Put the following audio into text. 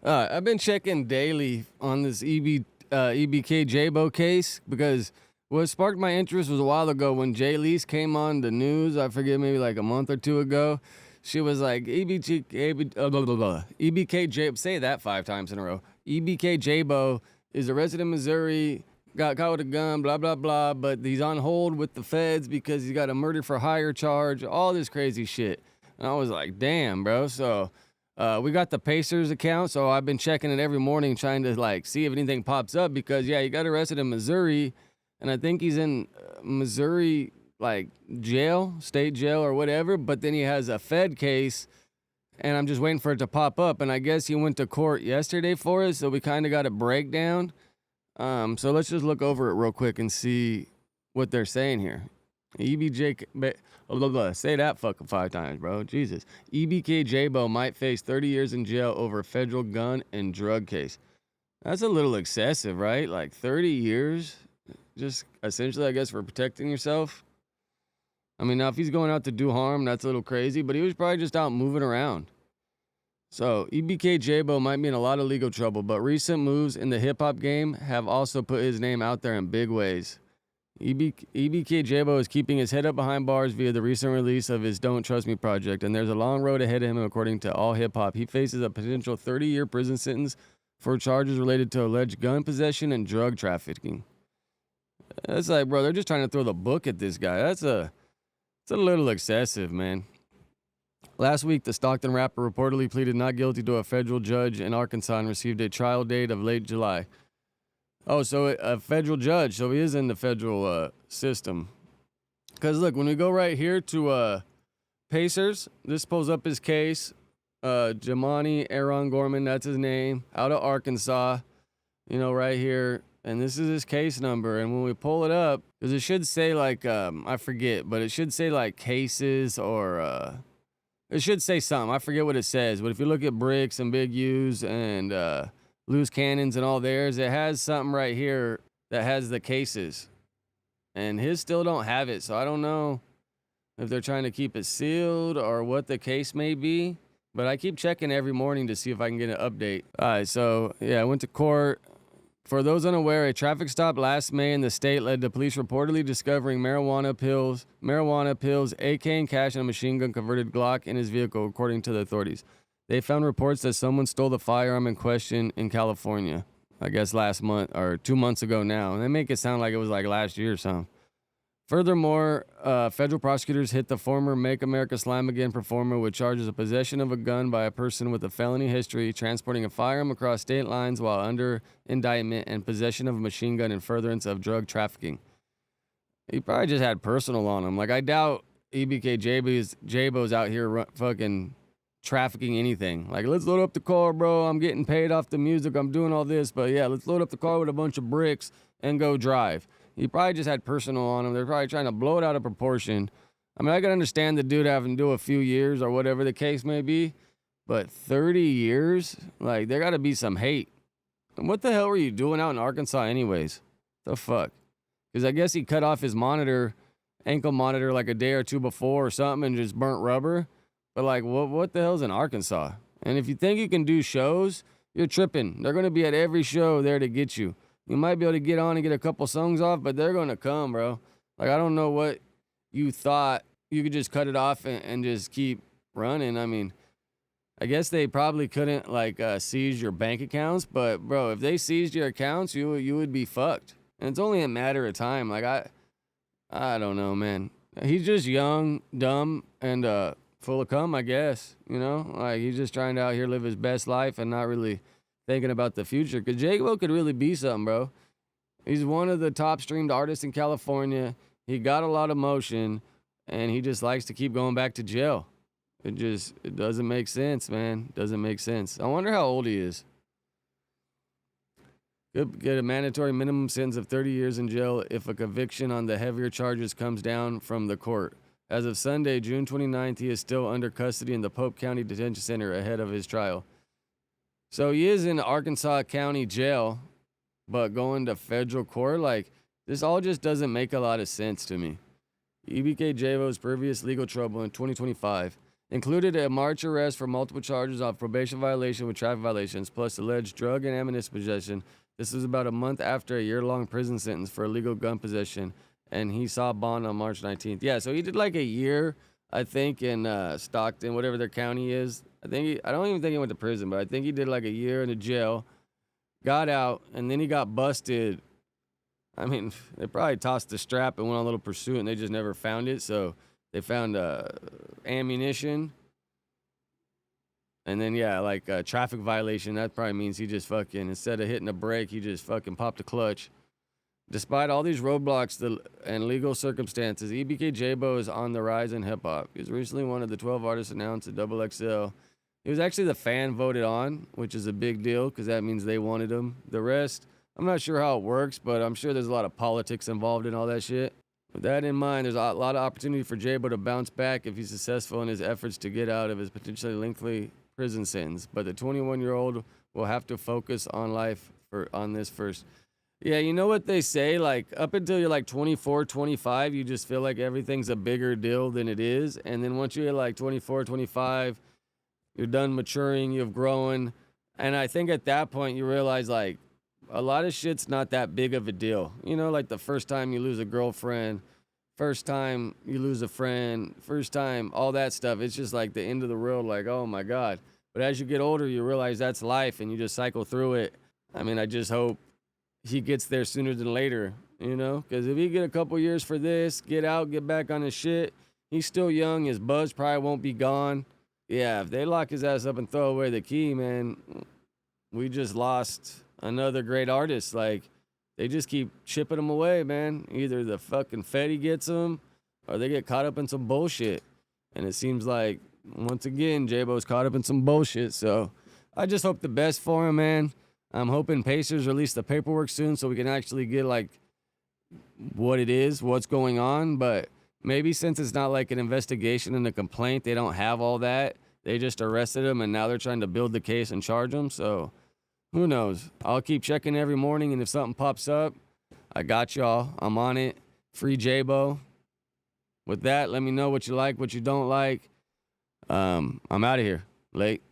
I've been checking daily on this EBK Jaaybo case because what sparked my interest was a while ago when Jay Lee's came on the news. I forget, maybe like a month or two ago. She was like, EBK Jaaybo, say that 5 times in a row. EBK Jaaybo is a resident of Missouri, got caught with a gun, blah, blah, blah, but he's on hold with the feds because he's got a murder for hire charge, all this crazy shit. And I was like, damn, bro. So we got the Pacers account, so I've been checking it every morning trying to like see if anything pops up because, yeah, he got arrested in Missouri, and I think he's in Missouri, like, jail, state jail or whatever, but then he has a Fed case, and I'm just waiting for it to pop up, and I guess he went to court yesterday for it, so we kind of got a breakdown. So let's just look over it real quick and see what they're saying here. EBJ, say that fucking 5 times, bro. Jesus. EBK Jaaybo might face 30 years in jail over federal gun and drug case. That's a little excessive, right? Like 30 years, just essentially, I guess, for protecting yourself. I mean, now if he's going out to do harm, that's a little crazy, but he was probably just out moving around. So EBK Jaaybo might be in a lot of legal trouble, but recent moves in the hip-hop game have also put his name out there in big ways. EBK Jaaybo is keeping his head up behind bars via the recent release of his Don't Trust Me project, and there's a long road ahead of him according to All Hip Hop. He faces a potential 30-year prison sentence for charges related to alleged gun possession and drug trafficking. That's like, bro, they're just trying to throw the book at this guy. It's a little excessive, man. Last week, the Stockton rapper reportedly pleaded not guilty to a federal judge in Arkansas and received a trial date of late July. Oh, so a federal judge. So he is in the federal system. Because, look, when we go right here to Pacers, this pulls up his case. Jamani Aaron Gorman, that's his name, out of Arkansas, right here. And this is his case number. And when we pull it up, because it should say, like, I forget, but it should say, like, cases or it should say something. I forget what it says. But if you look at Bricks and Big U's and Loose Cannons and all theirs, it has something right here that has the cases. And his still don't have it. So I don't know if they're trying to keep it sealed or what the case may be. But I keep checking every morning to see if I can get an update. All right, so, yeah, I went to court. For those unaware, a traffic stop last May in the state led to police reportedly discovering marijuana pills, AK and cash, and a machine gun converted Glock in his vehicle, according to the authorities. They found reports that someone stole the firearm in question in California, I guess last month or 2 months ago now. And they make it sound like it was like last year or something. Furthermore, federal prosecutors hit the former Make America Slime Again performer with charges of possession of a gun by a person with a felony history, transporting a firearm across state lines while under indictment, and possession of a machine gun in furtherance of drug trafficking. He probably just had personal on him. Like, I doubt EBK Jaaybo's out here fucking trafficking anything. Like, let's load up the car, bro. I'm getting paid off the music. I'm doing all this. But, yeah, let's load up the car with a bunch of bricks and go drive. He probably just had personal on him. They're probably trying to blow it out of proportion. I mean, I can understand the dude having to do a few years or whatever the case may be, but 30 years? Like, there got to be some hate. And what the hell were you doing out in Arkansas anyways? The fuck? Because I guess he cut off his ankle monitor, like a day or two before or something and just burnt rubber. But, like, what the hell's in Arkansas? And if you think you can do shows, you're tripping. They're going to be at every show there to get you. You might be able to get on and get a couple songs off, but they're going to come, bro. Like, I don't know what you thought. You could just cut it off and just keep running. I mean, I guess they probably couldn't, like, seize your bank accounts. But, bro, if they seized your accounts, you would be fucked. And it's only a matter of time. Like, I don't know, man. He's just young, dumb, and full of cum, I guess. Like, he's just trying to out here live his best life and not really thinking about the future. Because Jaaybo could really be something, bro. He's one of the top streamed artists in California. He got a lot of motion, and he just likes to keep going back to jail. It doesn't make sense, man. Doesn't make sense. I wonder how old he is. Could get a mandatory minimum sentence of 30 years in jail if a conviction on the heavier charges comes down from the court. As of Sunday, June 29th, he is still under custody in the Pope County Detention Center ahead of his trial. So he is in Arkansas County Jail, but going to federal court, like, this all just doesn't make a lot of sense to me. EBK Jaaybo's previous legal trouble in 2025. included a March arrest for multiple charges of probation violation with traffic violations, plus alleged drug and ammunition possession. This was about a month after a year-long prison sentence for illegal gun possession, and he saw bond on March 19th. Yeah, so he did like a year, I think, in Stockton, whatever their county is. I don't even think he went to prison, but I think he did like a year in the jail, got out, and then he got busted. I mean, they probably tossed the strap and went on a little pursuit, and they just never found it. So they found ammunition. And then, yeah, like a traffic violation. That probably means he just fucking, instead of hitting a brake, he just fucking popped a clutch. Despite all these roadblocks and legal circumstances, EBK Jaaybo is on the rise in hip hop. He was recently one of the 12 artists announced at XXL. He was actually the fan voted on, which is a big deal because that means they wanted him. The rest, I'm not sure how it works, but I'm sure there's a lot of politics involved in all that shit. With that in mind, there's a lot of opportunity for Jaaybo to bounce back if he's successful in his efforts to get out of his potentially lengthy prison sentence. But the 21-year-old will have to focus on life on this first. Yeah, you know what they say, like up until you're like 24, 25, you just feel like everything's a bigger deal than it is. And then once you're like 24, 25, you're done maturing, you've grown. And I think at that point you realize like a lot of shit's not that big of a deal. You know, like the first time you lose a girlfriend, first time you lose a friend, first time, all that stuff. It's just like the end of the world, like, oh my God. But as you get older, you realize that's life and you just cycle through it. I mean, I just hope he gets there sooner than later, you know? Because if he get a couple years for this, get out, get back on his shit, he's still young. His buzz probably won't be gone. Yeah, if they lock his ass up and throw away the key, man, we just lost another great artist. Like, they just keep chipping him away, man. Either the fucking Fetty gets him or they get caught up in some bullshit. And it seems like, once again, Jaaybo's caught up in some bullshit. So I just hope the best for him, man. I'm hoping Pacers release the paperwork soon so we can actually get, like, what it is, what's going on. But maybe since it's not like an investigation and a complaint, they don't have all that. They just arrested him, and now they're trying to build the case and charge him. So who knows? I'll keep checking every morning, and if something pops up, I got y'all. I'm on it. Free Jaaybo. With that, let me know what you like, what you don't like. I'm out of here. Late.